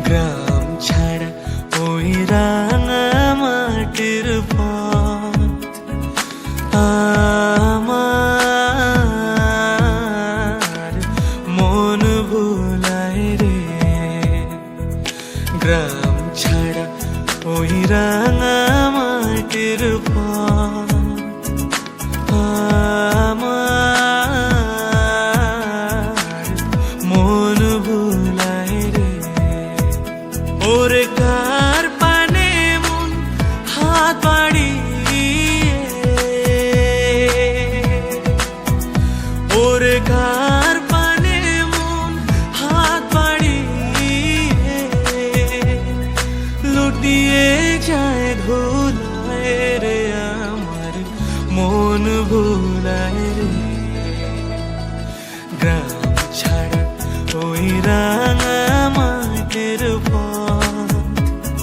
গ্রাম ছাড়া ওই রাঙা মাটির পথ আমার মন ভুলায় রে। গ্রাম ছাড়া ওই রাঙা মাটির পথ আমার মন ভুলায় রে। ওরে কার পানে মন হাত বাড়িয়ে, ওরে কার পানে মন হাত বাড়িয়ে লুটিয়ে যায় ধুলায় রে। আমার মন ভুলায় রে। গ্রাম ছাড়া ওই রাঙা মাটির পথ